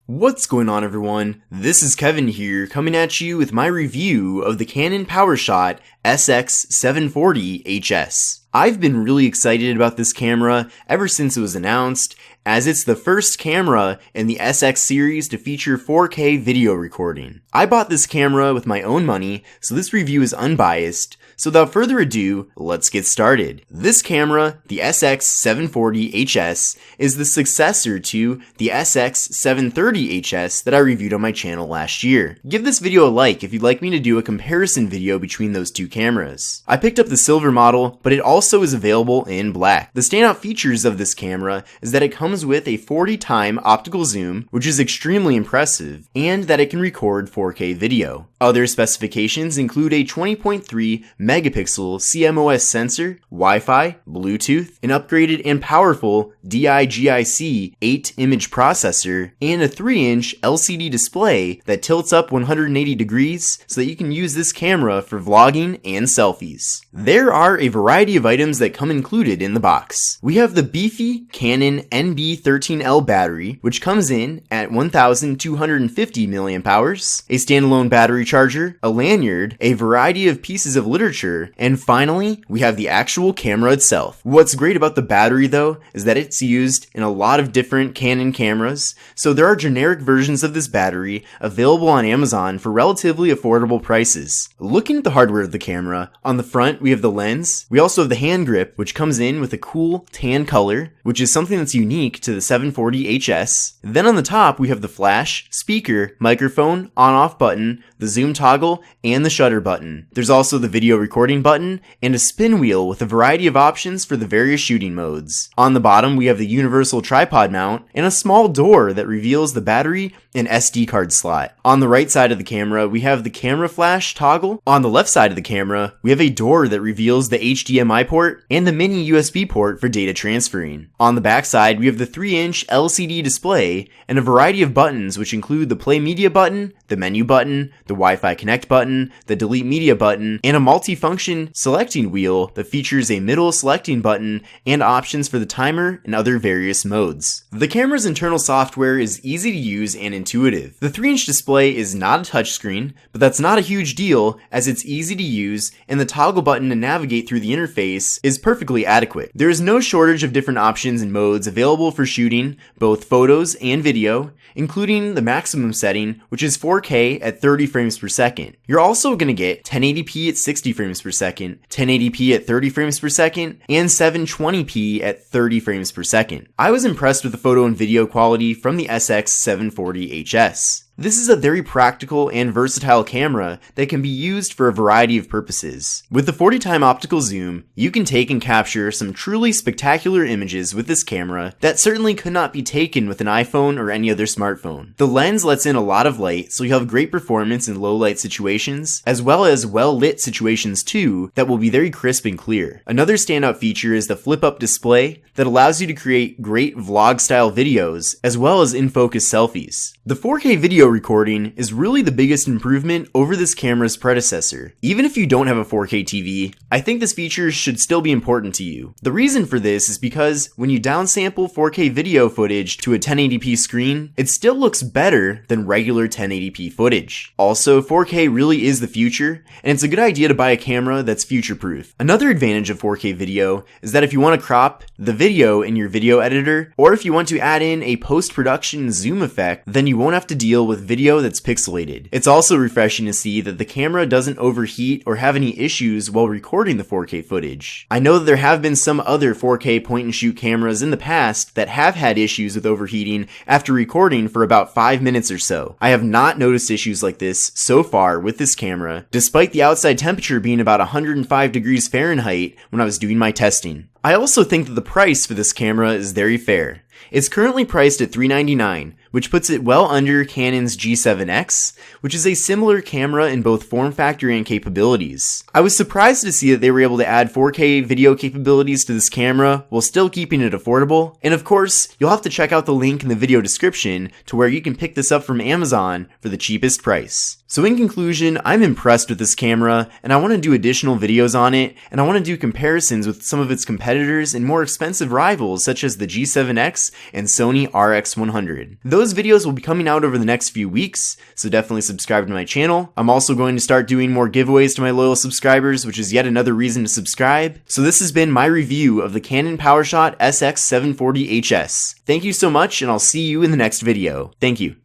What's going on, everyone? This is Kevin here, coming at you with my review of the Canon PowerShot SX740 HS. I've been really excited about this camera ever since it was announced, as it's the first camera in the SX series to feature 4K video recording. I bought this camera with my own money, so this review is unbiased. So without further ado, let's get started. This camera, the SX740 HS, is the successor to the SX730 HS that I reviewed on my channel last year. Give this video a like if you'd like me to do a comparison video between those two cameras. I picked up the silver model, but it also is available in black. The standout features of this camera is that it comes with a 40x optical zoom, which is extremely impressive, and that it can record 4K video. Other specifications include a 20.3 megapixel CMOS sensor, Wi-Fi, Bluetooth, an upgraded and powerful DIGIC 8 image processor, and a 3-inch LCD display that tilts up 180 degrees so that you can use this camera for vlogging and selfies. There are a variety of items that come included in the box. We have the beefy Canon NB13L battery, which comes in at 1250 mAh, a standalone battery charger, a lanyard, a variety of pieces of literature, and finally, we have the actual camera itself. What's great about the battery though is that it's used in a lot of different Canon cameras, so there are generic versions of this battery available on Amazon for relatively affordable prices. Looking at the hardware of the camera, on the front we have the lens, we also have the hand grip, which comes in with a cool tan color, which is something that's unique to the 740 HS. Then on the top we have the flash, speaker, microphone, on-off button, the zoom toggle, and the shutter button. There's also the video recording button and a spin wheel with a variety of options for the various shooting modes. On the bottom we have the universal tripod mount and a small door that reveals the battery and SD card slot. On the right side of the camera we have the camera flash toggle. On the left side of the camera we have a door that reveals the HDMI port and the mini USB port for data transferring. On the back side we have the 3-inch LCD display and a variety of buttons, which include the play media button, the menu button, the Wi-Fi connect button, the delete media button, and a multi-function selecting wheel that features a middle selecting button and options for the timer and other various modes. The camera's internal software is easy to use and intuitive. The 3-inch display is not a touchscreen, but that's not a huge deal as it's easy to use and the toggle button to navigate through the interface is perfectly adequate. There is no shortage of different options and modes available for shooting both photos and video, including the maximum setting, which is 4K at 30 frames per second. You're also going to get 1080p at 60 frames per second, 1080p at 30 frames per second, and 720p at 30 frames per second. I was impressed with the photo and video quality from the SX740 HS. This is a very practical and versatile camera that can be used for a variety of purposes. With the 40x optical zoom, you can take and capture some truly spectacular images with this camera that certainly could not be taken with an iPhone or any other smartphone. The lens lets in a lot of light, so you'll have great performance in low light situations, as well as well lit situations too that will be very crisp and clear. Another standout feature is the flip up display that allows you to create great vlog style videos, as well as in-focus selfies. The 4K video recording is really the biggest improvement over this camera's predecessor. Even if you don't have a 4K TV, I think this feature should still be important to you. The reason for this is because when you downsample 4K video footage to a 1080p screen, it still looks better than regular 1080p footage. Also, 4K really is the future, and it's a good idea to buy a camera that's future-proof. Another advantage of 4K video is that if you want to crop the video in your video editor, or if you want to add in a post-production zoom effect, then you won't have to deal with video that's pixelated. It's also refreshing to see that the camera doesn't overheat or have any issues while recording the 4K footage. I know that there have been some other 4K point-and-shoot cameras in the past that have had issues with overheating after recording for about 5 minutes or so. I have not noticed issues like this so far with this camera, despite the outside temperature being about 105 degrees Fahrenheit when I was doing my testing. I also think that the price for this camera is very fair. It's currently priced at $399, which puts it well under Canon's G7X, which is a similar camera in both form factor and capabilities. I was surprised to see that they were able to add 4K video capabilities to this camera while still keeping it affordable, and of course, you'll have to check out the link in the video description to where you can pick this up from Amazon for the cheapest price. So in conclusion, I'm impressed with this camera, and I want to do additional videos on it, and I want to do comparisons with some of its competitors and more expensive rivals such as the G7X and Sony RX100. Those those videos will be coming out over the next few weeks, so definitely subscribe to my channel. I'm also going to start doing more giveaways to my loyal subscribers, which is yet another reason to subscribe. So this has been my review of the Canon PowerShot SX740 HS. Thank you so much, and I'll see you in the next video. Thank you.